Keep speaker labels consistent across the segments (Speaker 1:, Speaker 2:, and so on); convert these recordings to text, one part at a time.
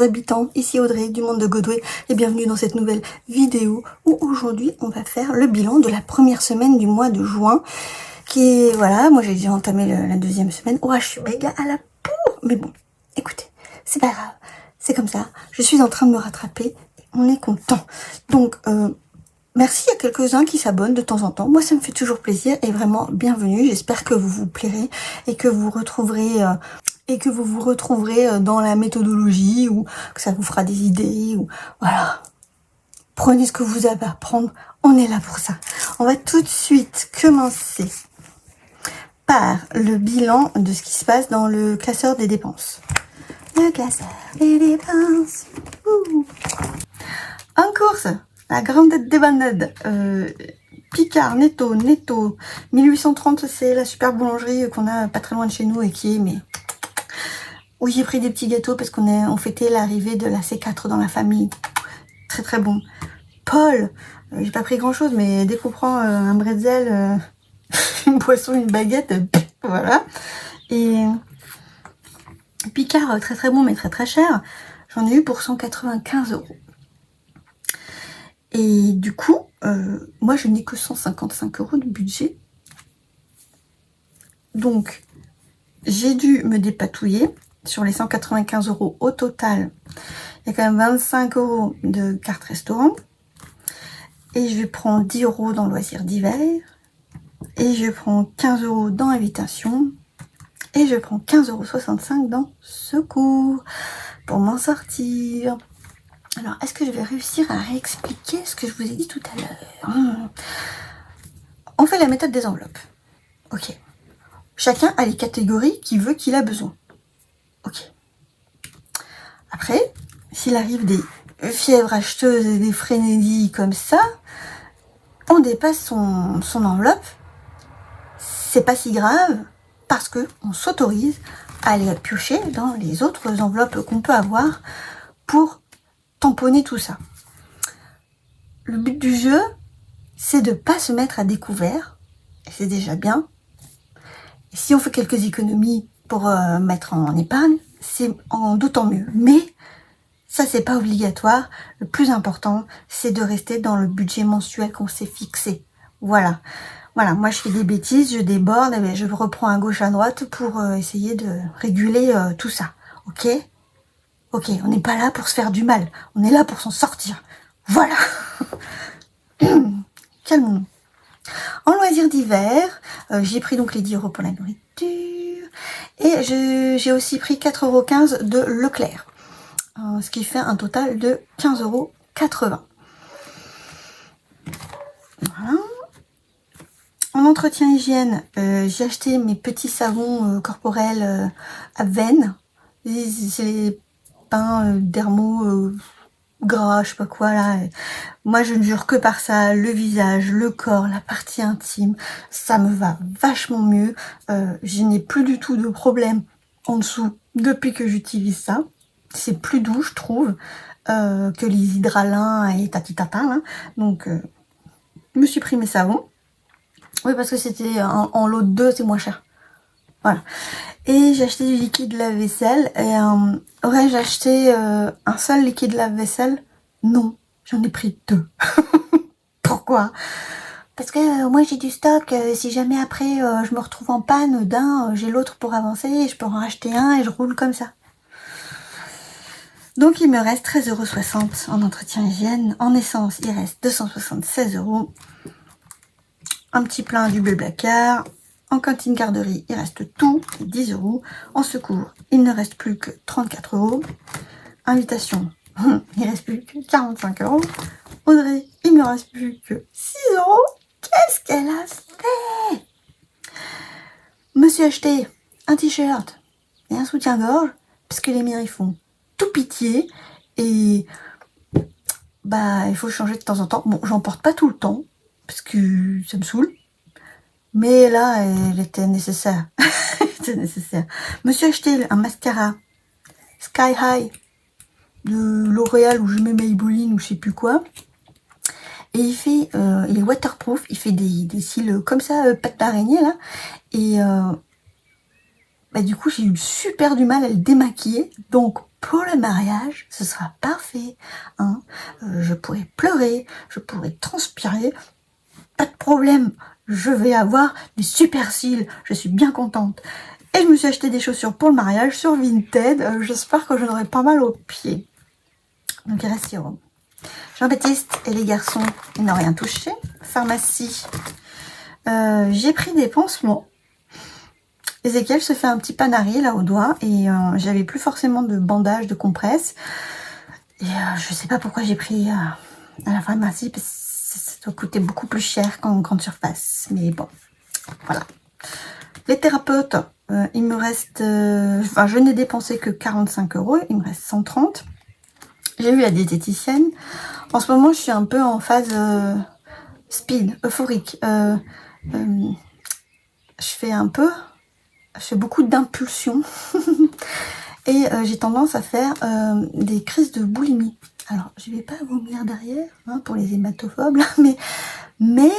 Speaker 1: habitants, ici Audrey du monde de Godway et bienvenue dans cette nouvelle vidéo où aujourd'hui on va faire le bilan de la première semaine du mois de juin qui est, voilà, moi j'ai déjà entamé la deuxième semaine. Oh, je suis méga à la bourre, mais bon, écoutez, c'est pas grave, c'est comme ça, je suis en train de me rattraper, on est content. Donc, merci à quelques-uns qui s'abonnent de temps en temps. Moi, ça me fait toujours plaisir et vraiment bienvenue. J'espère que vous vous plairez et que vous retrouverez dans la méthodologie ou que ça vous fera des idées ou voilà. Prenez ce que vous avez à prendre. On est là pour ça. On va tout de suite commencer par le bilan de ce qui se passe dans le classeur des dépenses. Le classeur des dépenses. Ouh. En course. La grande débandade, Picard, Netto, 1830, c'est la super boulangerie qu'on a pas très loin de chez nous et qui est, mais où j'ai pris des petits gâteaux parce on fêtait l'arrivée de la C4 dans la famille. Très très bon. Paul, j'ai pas pris grand chose, mais dès qu'on prend un bretzel, une boisson, une baguette, voilà. Et Picard, très très bon, mais très très cher. J'en ai eu pour 195 €. Et du coup, moi je n'ai que 155 € de budget. Donc, j'ai dû me dépatouiller sur les 195 € au total. Il y a quand même 25 € de carte restaurant. Et je prends 10 € dans loisirs d'hiver. Et je prends 15 € dans invitation. Et je prends 15,65 € dans secours pour m'en sortir. Alors, est-ce que je vais réussir à réexpliquer ce que je vous ai dit tout à l'heure? On fait la méthode des enveloppes. Ok. Chacun a les catégories qu'il a besoin. Ok. Après, s'il arrive des fièvres acheteuses et des frénésies comme ça, on dépasse son enveloppe. C'est pas si grave parce que on s'autorise à aller piocher dans les autres enveloppes qu'on peut avoir pour tamponner tout ça. Le but du jeu, c'est de pas se mettre à découvert, et c'est déjà bien. Et si on fait quelques économies pour mettre en épargne, c'est en d'autant mieux. Mais ça, c'est pas obligatoire. Le plus important, c'est de rester dans le budget mensuel qu'on s'est fixé. Voilà. Voilà, moi je fais des bêtises, je déborde, et je reprends à gauche à droite pour essayer de réguler tout ça. Ok ? Ok, on n'est pas là pour se faire du mal, on est là pour s'en sortir. Voilà. Calmons-nous. En loisirs d'hiver, j'ai pris donc les 10 € pour la nourriture. Et j'ai aussi pris 4,15 € de Leclerc. Ce qui fait un total de 15,80 €. Voilà. En entretien hygiène, j'ai acheté mes petits savons corporels à veine. C'est les pains dermo gras, je sais pas quoi là. Moi je ne jure que par ça, le visage, le corps, la partie intime, ça me va vachement mieux. Je n'ai plus du tout de problème en dessous depuis que j'utilise ça. C'est plus doux je trouve que les hydralins et tatitata là. Donc je me suis pris mes savons. Oui parce que c'était en lot de 2, c'est moins cher. Voilà. Et j'ai acheté du liquide lave-vaisselle. Et aurais-je acheté un seul liquide lave-vaisselle? Non, j'en ai pris 2. Pourquoi? Parce que moi j'ai du stock. Si jamais après je me retrouve en panne d'un, j'ai l'autre pour avancer. Et je peux en racheter un et je roule comme ça. Donc il me reste 13,60 € en entretien hygiène. En essence, il reste 276 €. Un petit plein du Blablacar. En cantine garderie, il reste tout, 10 €. En secours, il ne reste plus que 34 €. Invitation, il reste plus que 45 €. Audrey, il me reste plus que 6 €. Qu'est-ce qu'elle a fait? Me suis acheté un t-shirt et un soutien-gorge, parce que les miens, ils font tout pitié. Et bah, il faut changer de temps en temps. Bon, j'en porte pas tout le temps, parce que ça me saoule. Mais là, elle était nécessaire. C'était nécessaire. Je me suis acheté un mascara Sky High de L'Oréal ou je mets Maybelline ou je sais plus quoi. Et il est waterproof. Il fait des cils comme ça, pattes d'araignée là. Et du coup, j'ai eu super du mal à le démaquiller. Donc, pour le mariage, ce sera parfait. Hein. Je pourrai pleurer, je pourrai transpirer, pas de problème. Je vais avoir des super cils, je suis bien contente. Et je me suis acheté des chaussures pour le mariage sur Vinted. J'espère que je n'aurai pas mal aux pieds. Donc il reste 6 euros. Jean-Baptiste et les garçons, ils n'ont rien touché. Pharmacie. J'ai pris des pansements. Ezekiel se fait un petit panari là au doigt et j'avais plus forcément de bandage, de compresse. Et je sais pas pourquoi j'ai pris à la pharmacie parce que ça doit coûter beaucoup plus cher qu'en grande surface. Mais bon, voilà. Les thérapeutes, il me reste... enfin, je n'ai dépensé que 45 euros, il me reste 130. J'ai vu la diététicienne. En ce moment, je suis un peu en phase speed, euphorique. Je fais beaucoup d'impulsions. Et j'ai tendance à faire des crises de boulimie. Alors, je vais pas vomir derrière, hein, pour les hématophobes, là, mais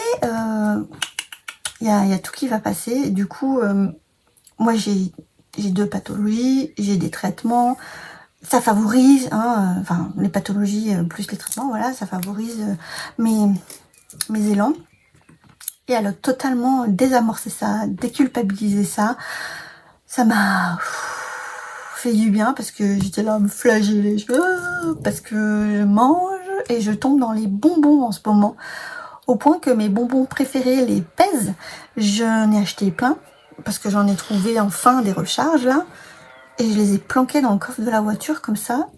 Speaker 1: y a tout qui va passer. Et du coup, moi, j'ai 2 pathologies, j'ai des traitements. Ça favorise, hein, enfin, les pathologies plus les traitements, voilà, ça favorise mes élans. Et elle a totalement désamorcé ça, déculpabilisé ça. Ça m'a fait du bien parce que j'étais là à me flageller, parce que je mange et je tombe dans les bonbons en ce moment. Au point que mes bonbons préférés, les pèsent, j'en ai acheté plein parce que j'en ai trouvé enfin des recharges là. Et je les ai planqués dans le coffre de la voiture comme ça.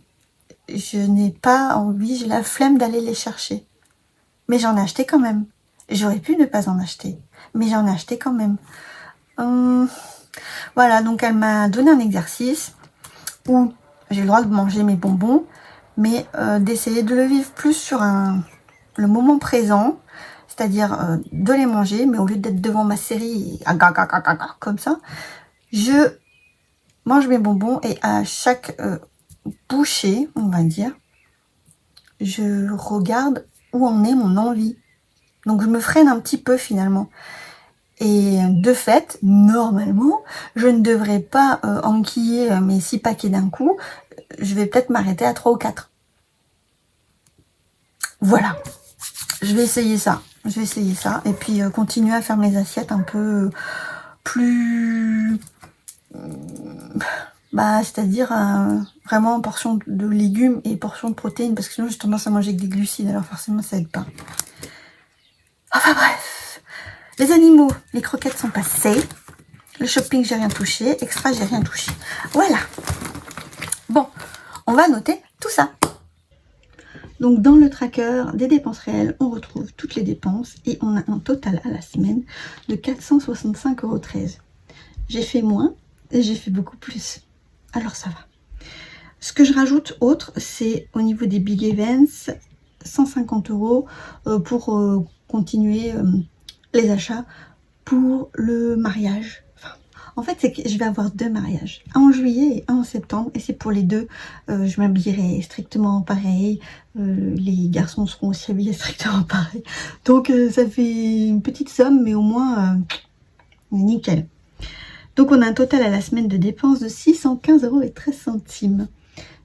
Speaker 1: Je n'ai pas envie, j'ai la flemme d'aller les chercher. Mais j'en ai acheté quand même. J'aurais pu ne pas en acheter. Mais j'en ai acheté quand même. Voilà, donc elle m'a donné un exercice où j'ai le droit de manger mes bonbons, mais d'essayer de le vivre plus sur le moment présent, c'est-à-dire de les manger, mais au lieu d'être devant ma série comme ça, je mange mes bonbons et à chaque bouchée, on va dire, je regarde où en est mon envie. Donc je me freine un petit peu finalement. Et de fait, normalement, je ne devrais pas enquiller mes 6 paquets d'un coup. Je vais peut-être m'arrêter à 3 ou 4. Voilà. Je vais essayer ça. Et puis continuer à faire mes assiettes un peu plus... c'est-à-dire vraiment en portion de légumes et portion de protéines. Parce que sinon, j'ai tendance à manger que des glucides. Alors forcément, ça aide pas. Enfin bref. Les animaux, les croquettes sont passées. Le shopping, j'ai rien touché. Extra, j'ai rien touché. Voilà. Bon, on va noter tout ça. Donc, dans le tracker des dépenses réelles, on retrouve toutes les dépenses et on a un total à la semaine de 465,13 €. J'ai fait moins et j'ai fait beaucoup plus. Alors, ça va. Ce que je rajoute autre, c'est au niveau des big events, 150 € pour continuer les achats pour le mariage. En fait, c'est que je vais avoir 2 mariages, un en juillet et un en septembre, et c'est pour les 2, je m'habillerai strictement pareil, les garçons seront aussi habillés strictement pareil, donc ça fait une petite somme, mais au moins nickel. Donc on a un total à la semaine de dépenses de 615,13 €.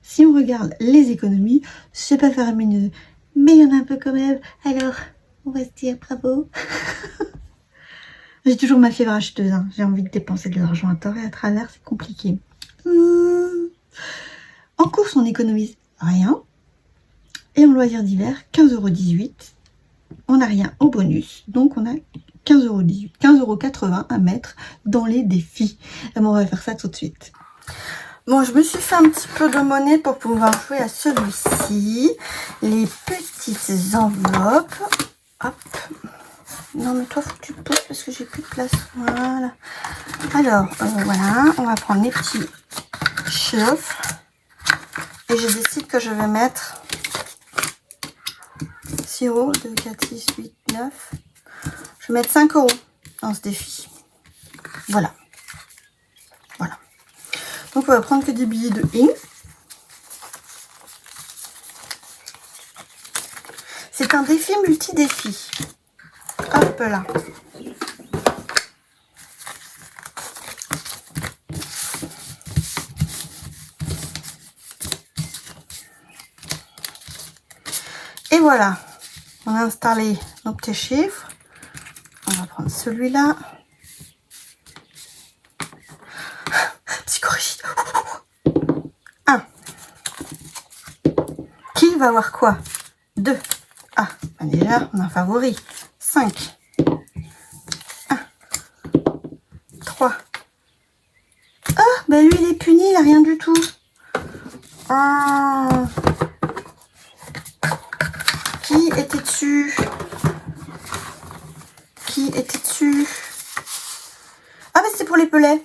Speaker 1: Si on regarde les économies, c'est pas faramineux, mais il y en a un peu quand même, alors on va se dire bravo. J'ai toujours ma fièvre acheteuse, hein. J'ai envie de dépenser de l'argent à tort et à travers, c'est compliqué. En course, on économise rien. Et en loisirs d'hiver, 15,18 €. On n'a rien au bonus, donc on a 15,18 €, 15,80 € à mettre dans les défis. Et bon, on va faire ça tout de suite. Bon, je me suis fait un petit peu de monnaie pour pouvoir jouer à celui-ci. Les petites enveloppes. Hop. Non mais toi faut que tu pousses parce que j'ai plus de place. Voilà. Alors voilà, on va prendre les petits chauffe. Et je décide que je vais mettre 6 €, 2, 4, 6, 8, 9. Je vais mettre 5 € dans ce défi. Voilà. Voilà. Donc on va prendre que des billets de 1. C'est un défi multi-défi. Hop là. Et voilà, on a installé nos petits chiffres. On va prendre celui-là. Psychologie. 1. Qui va avoir quoi? 2. Ah, bah déjà, on a un favori. 5. 1. 3. Ah, bah lui, il est puni, il n'a rien du tout. Ah. Qui était dessus? Qui était dessus? Ah, bah c'est pour les pelets.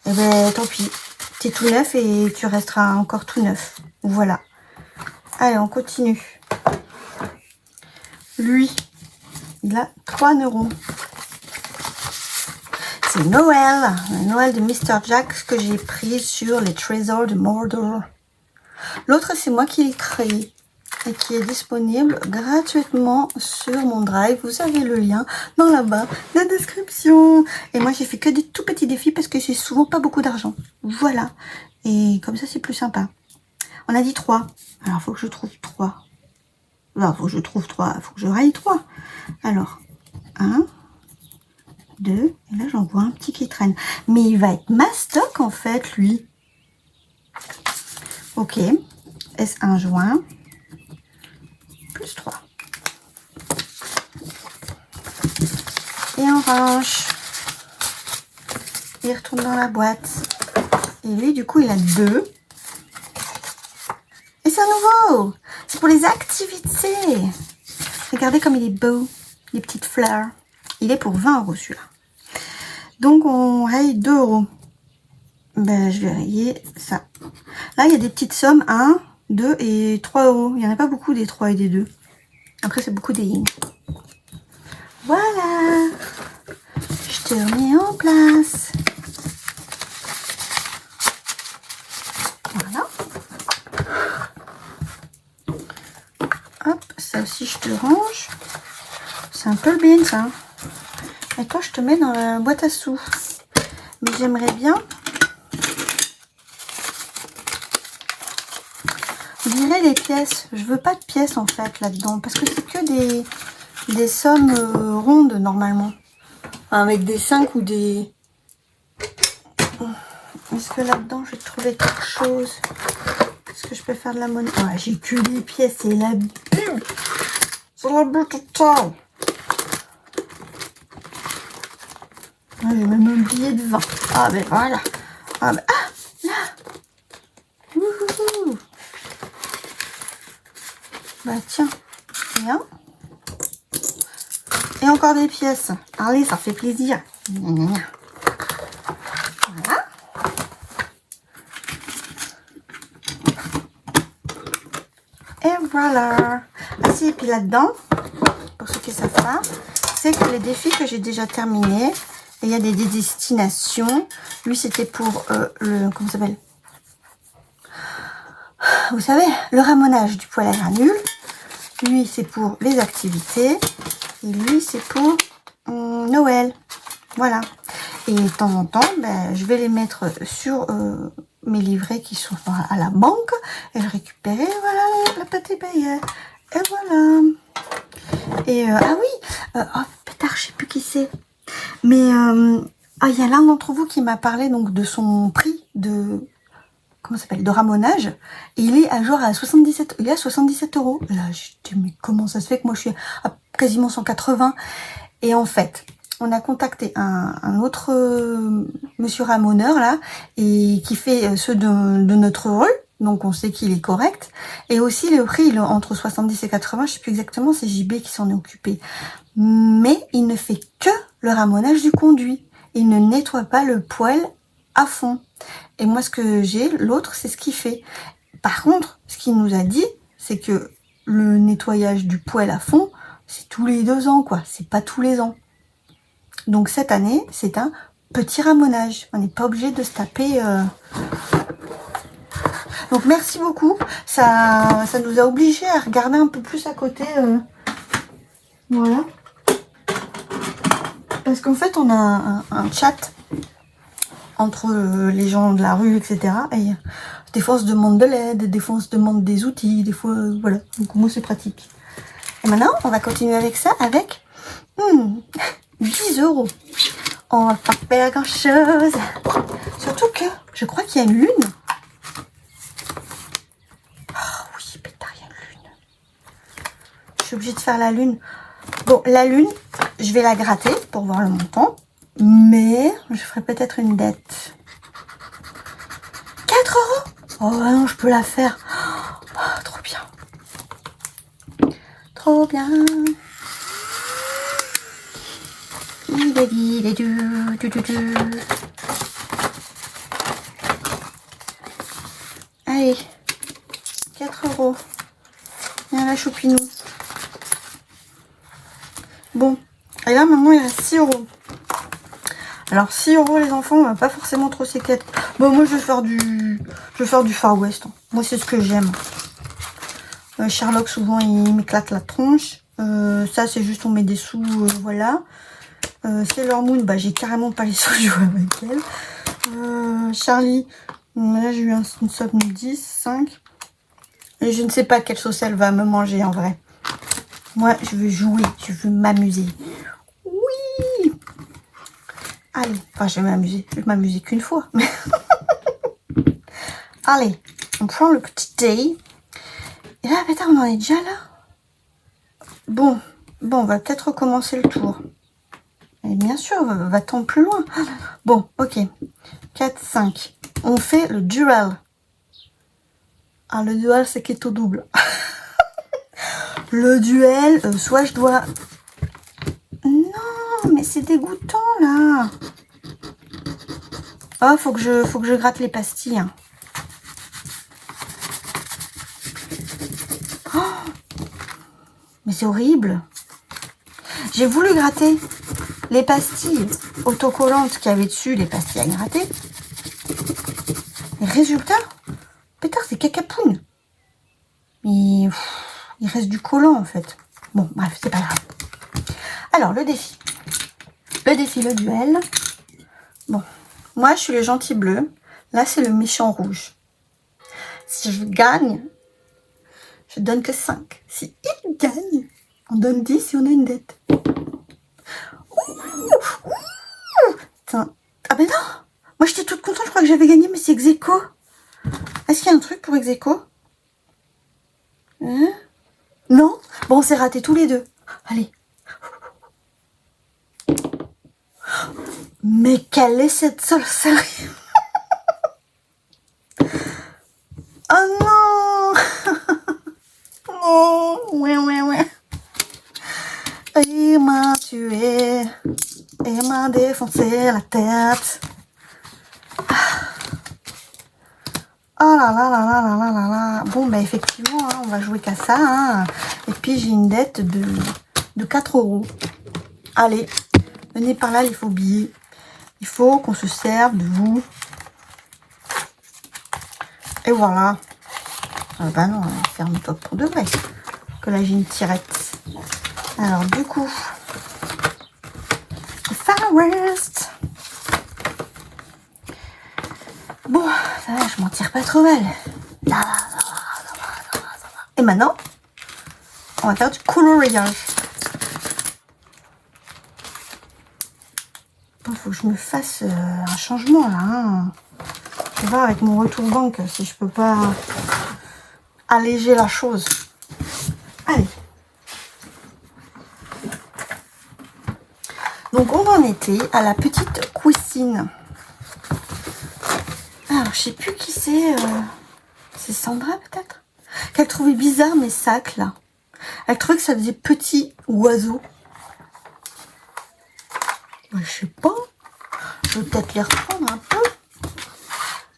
Speaker 1: Eh ben, tant pis. T'es tout neuf et tu resteras encore tout neuf. Voilà. Allez, on continue. Lui, il a 3 neurones. C'est Noël. Le Noël de Mr. Jack que j'ai pris sur les trésors de Mordor. L'autre, c'est moi qui l'ai créé et qui est disponible gratuitement sur mon Drive. Vous avez le lien dans la barre de la description. Et moi, j'ai fait que des tout petits défis parce que j'ai souvent pas beaucoup d'argent. Voilà. Et comme ça, c'est plus sympa. On a dit 3. Alors, il faut que je trouve 3. Non, il faut que je trouve 3. Il faut que je raille 3. Alors, 1, 2. Et là, j'en vois un petit qui traîne. Mais il va être mastoc, en fait, lui. Ok. S1 joint. Plus 3. Et on range. Il retourne dans la boîte. Et lui, du coup, il a 2. Et c'est un nouveau. C'est pour les activités. Regardez comme il est beau. Les petites fleurs. Il est pour 20 € celui-là. Donc, on raye 2 €. Ben, je vais rayer ça. Là, il y a des petites sommes. 1, 2 et 3 €. Il n'y en a pas beaucoup des 3 et des 2. Après, c'est beaucoup des yens. Voilà. Je te remets en place. Voilà. Hop, ça aussi, je te range. C'est un peu le bien, ça. Et toi, je te mets dans la boîte à sous. Mais j'aimerais bien virer les pièces. Je veux pas de pièces, en fait, là-dedans. Parce que c'est que des sommes rondes, normalement. Enfin, avec des 5 ou des... Est-ce que là-dedans, je vais trouver quelque chose? Est-ce que je peux faire de la monnaie? Ouais, j'ai que les pièces. C'est la bulle. C'est la bulle totale. Ah, j'ai même un billet de 20. Ah, ben voilà. Ah, ben, ah là. Wouhou. Bah, tiens. Bien. Et encore des pièces. Allez, ça fait plaisir. Voilà. Et voilà. Ah si, et puis là-dedans, pour ceux qui savent pas, c'est que les défis que j'ai déjà terminés, il y a des destinations. Lui, c'était pour le... Comment ça s'appelle? Vous savez, le ramonage du poêle à granules. Lui, c'est pour les activités. Et lui, c'est pour Noël. Voilà. Et de temps en temps, ben, je vais les mettre sur mes livrets qui sont à la banque. Et je récupère, voilà, la pâté payée. Et voilà. Et ah oui, oh pétard, je sais plus qui c'est. Mais il y a l'un d'entre vous qui m'a parlé donc de son prix de... Comment ça s'appelle, de ramonage, et il est à genre à 77, il est à 77 €. Et là, je dis, mais comment ça se fait que moi je suis à quasiment 180? Et en fait, on a contacté un autre monsieur ramoneur là, et qui fait ceux de notre rue, donc on sait qu'il est correct. Et aussi le prix, il est entre 70 et 80, je sais plus exactement, c'est JB qui s'en est occupé. Mais il ne fait que le ramonage du conduit. Il ne nettoie pas le poêle à fond. Et moi, ce que j'ai, l'autre, c'est ce qu'il fait. Par contre, ce qu'il nous a dit, c'est que le nettoyage du poêle à fond, c'est tous les 2 ans, quoi. C'est pas tous les ans. Donc, cette année, c'est un petit ramonage. On n'est pas obligé de se taper... Donc, merci beaucoup. Ça nous a obligés à regarder un peu plus à côté. Voilà. Parce qu'en fait, on a un chat entre les gens de la rue, etc. Et des fois, on se demande de l'aide, des fois, on se demande des outils, des fois, voilà. Donc, moi, c'est pratique. Et maintenant, on va continuer avec ça, avec 10 euros. On va pas faire grand-chose. Surtout que, je crois qu'il y a une lune. Oh oui, pétard, il y a une lune. Je suis obligée de faire la lune. Bon, la lune, je vais la gratter pour voir le montant. Mais je ferai peut-être une dette. 4 euros? Oh non, je peux la faire. Oh, trop bien. Trop bien. Allez. 4 euros. Viens là, choupinou. Bon. Et là, maintenant, il reste 6 euros. Alors 6 euros les enfants, on va pas forcément trop s'éclater. Bon, moi je vais faire du Far West. Moi c'est ce que j'aime. Sherlock souvent il m'éclate la tronche. Ça c'est juste on met des sous, voilà. Sailor Moon, bah j'ai carrément pas les sous, je joue avec elle. Charlie, là j'ai eu une somme de 10, 5. Et je ne sais pas quelle sauce elle va me manger en vrai. Moi je veux jouer, je veux m'amuser. Oui. Allez, enfin je vais m'amuser. Je vais m'amuser qu'une fois. Allez, on prend le petit thé. Et là, putain, on en est déjà là. Bon, on va peut-être recommencer le tour. Et bien sûr, va-t-on plus loin. Bon, ok. 4, 5. On fait le duel. Ah, le duel, c'est qui est au double. Le duel, soit je dois... Non, mais c'est dégoûtant, là. Oh, faut que je gratte les pastilles. Hein. Oh, mais c'est horrible. J'ai voulu gratter les pastilles autocollantes qu'il y avait dessus, les pastilles à gratter. Et résultat, pétard, c'est cacapoune. Mais il reste du collant en fait. Bon, bref, c'est pas grave. Alors, le défi. Le duel. Bon, moi je suis le gentil bleu. Là, c'est le méchant rouge. Si je gagne, je donne que 5. Si il gagne, on donne 10 et on a une dette. Putain. Ah ben non. Moi j'étais toute contente, je crois que j'avais gagné, mais c'est ex-aequo. Est-ce qu'il y a un truc pour ex-aequo? Hein? Non? Bon, on s'est ratés tous les deux. Allez. Mais quelle est cette sorcellerie? Oh non. Oh, ouais. Il m'a tué. Il m'a défoncé la tête. Oh là là là là là là là là. Bon, bah effectivement, hein, on va jouer qu'à ça. Hein. Et puis, j'ai une dette de 4 euros. Allez, venez par là, les faux billets. Il faut qu'on se serve de vous. Et voilà. Ah bah non, ferme-toi pour de vrai. Que là, j'ai une tirette. Alors, du coup, Far West. Bon, ça va, je m'en tire pas trop mal. Ça va. Et maintenant, on va faire du coloriage. Bon, faut que je me fasse un changement là. Hein. Je vais voir avec mon retour banque si je peux pas alléger la chose. Allez. Donc on en était à la petite cuisine. Alors je sais plus qui c'est. C'est Sandra peut-être. Qu'elle trouvait bizarre mes sacs là. Elle trouvait que ça faisait petit oiseau. Ben, je sais pas. Je vais peut-être les reprendre un peu.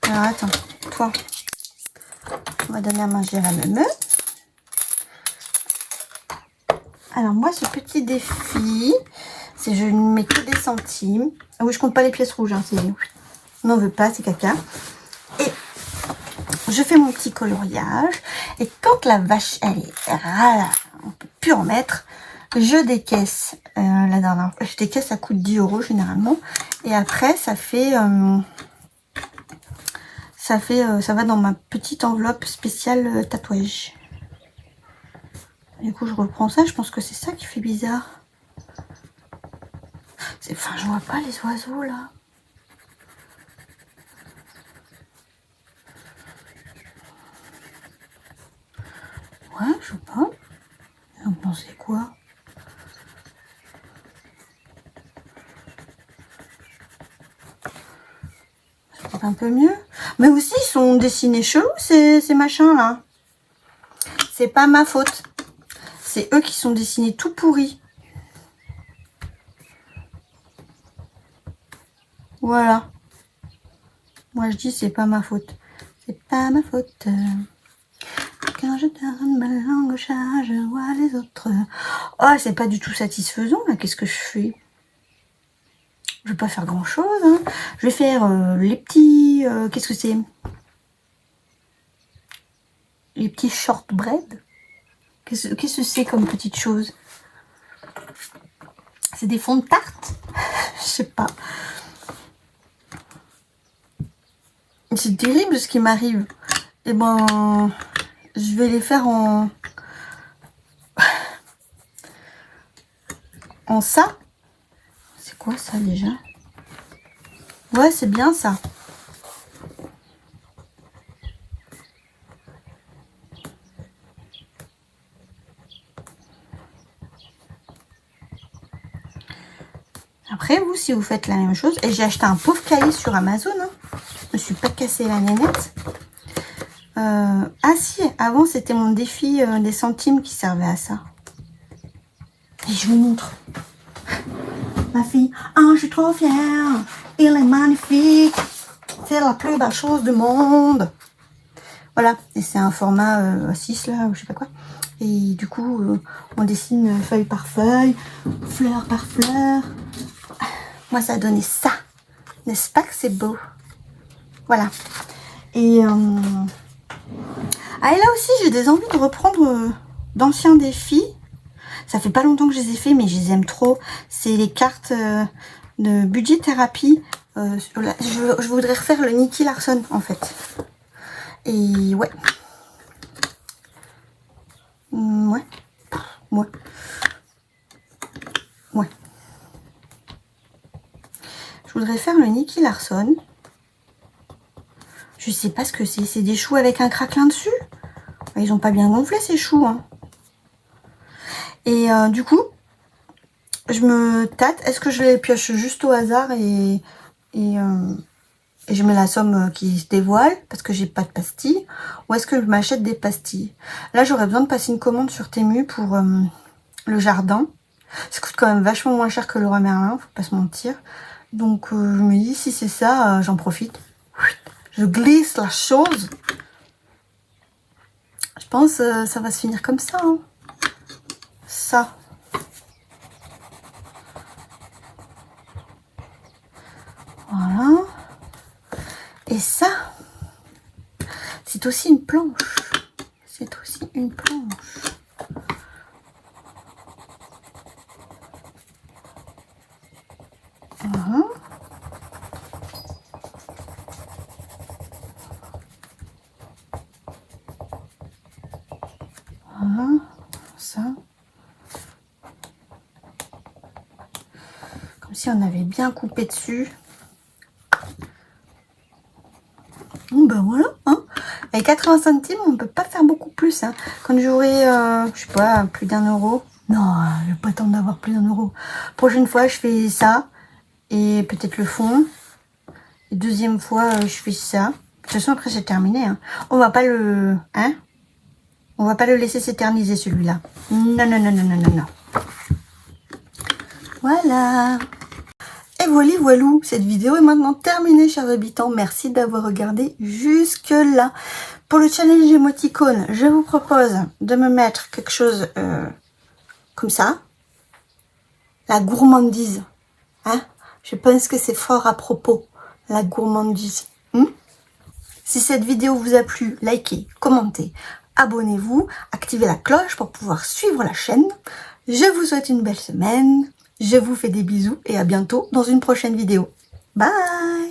Speaker 1: Alors attends, toi. On va donner à manger à la même. Alors moi ce petit défi, c'est je ne mets que des centimes. Ah oui, je compte pas les pièces rouges, hein, on n'en veut pas, c'est caca. Et je fais mon petit coloriage. Et quand la vache elle est râle, on peut plus en mettre, je décaisse la dernière fois. Je décaisse, ça coûte 10 euros généralement. Et après ça fait Ça va dans ma petite enveloppe spéciale tatouage. Du coup, je reprends ça. Je pense que c'est ça qui fait bizarre. Enfin, je vois pas les oiseaux là. Ouais, je sais pas. Vous pensez quoi? C'est peut-être un peu mieux. Mais aussi, ils sont dessinés chelous, ces machins là. C'est pas ma faute. C'est eux qui sont dessinés tout pourris. Voilà. Moi, je dis, c'est pas ma faute. C'est pas ma faute. Quand je donne ma langue au chat, je vois les autres. Oh, c'est pas du tout satisfaisant, là. Qu'est-ce que je fais? Je vais pas faire grand-chose. Hein. Je vais faire les petits... qu'est-ce que c'est? Les petits shortbread. Qu'est-ce que c'est comme petite chose? C'est des fonds de tarte? Je sais pas. C'est terrible ce qui m'arrive. Et ben, je vais les faire en ça. C'est quoi ça déjà? Ouais, c'est bien ça. Après, vous, si vous faites la même chose, et j'ai acheté un pauvre cahier sur Amazon, hein. Je me suis pas cassé la nénette. Ah si, avant c'était mon défi des centimes qui servait à ça. Et je vous montre. Ma fille, ah, je suis trop fière. Il est magnifique. C'est la plus belle chose du monde. Voilà, et c'est un format 6 là, ou je sais pas quoi. Et du coup, on dessine feuille par feuille, fleur par fleur. Moi, ça a donné ça. N'est-ce pas que c'est beau? Voilà. Et, ah, et là aussi, j'ai des envies de reprendre d'anciens défis. Ça fait pas longtemps que je les ai fait, mais je les aime trop. C'est les cartes de budget thérapie. Je voudrais refaire le Nicky Larson, en fait. Et ouais. Ouais. Ouais. Ouais. Je voudrais faire le Nicky Larson. Je sais pas ce que c'est. C'est des choux avec un craquelin dessus. Ils ont pas bien gonflé ces choux. Hein. Et du coup, je me tâte. Est-ce que je les pioche juste au hasard et je mets la somme qui se dévoile parce que j'ai pas de pastilles, ou est-ce que je m'achète des pastilles? Là, j'aurais besoin de passer une commande sur Temu pour le jardin. Ça coûte quand même vachement moins cher que Leroy Merlin, faut pas se mentir. Donc, je me dis, si c'est ça, j'en profite. Je glisse la chose. Je pense ça va se finir comme ça. Hein. Ça. Voilà. Et ça, c'est aussi une planche. C'est aussi une planche. Voilà. Voilà. Ça. Comme si on avait bien coupé dessus. Bon ben voilà, hein. Avec 80 centimes, on ne peut pas faire beaucoup plus. Hein. Quand j'aurai, je sais pas, plus d'1 €. Non, je vais pas attendre d'avoir plus d'1 €. Prochaine fois, je fais ça. Et peut-être le fond. Et deuxième fois, je fais ça. De toute façon, après, c'est terminé. Hein. On va pas le... Hein? On va pas le laisser s'éterniser, celui-là. Non, non, non, non, non, non, non. Voilà. Et voilà, voilou, cette vidéo est maintenant terminée, chers habitants. Merci d'avoir regardé jusque-là. Pour le challenge émoticône, je vous propose de me mettre quelque chose comme ça. La gourmandise. Hein? Je pense que c'est fort à propos, la gourmandise. Si cette vidéo vous a plu, likez, commentez, abonnez-vous, activez la cloche pour pouvoir suivre la chaîne. Je vous souhaite une belle semaine. Je vous fais des bisous et à bientôt dans une prochaine vidéo. Bye!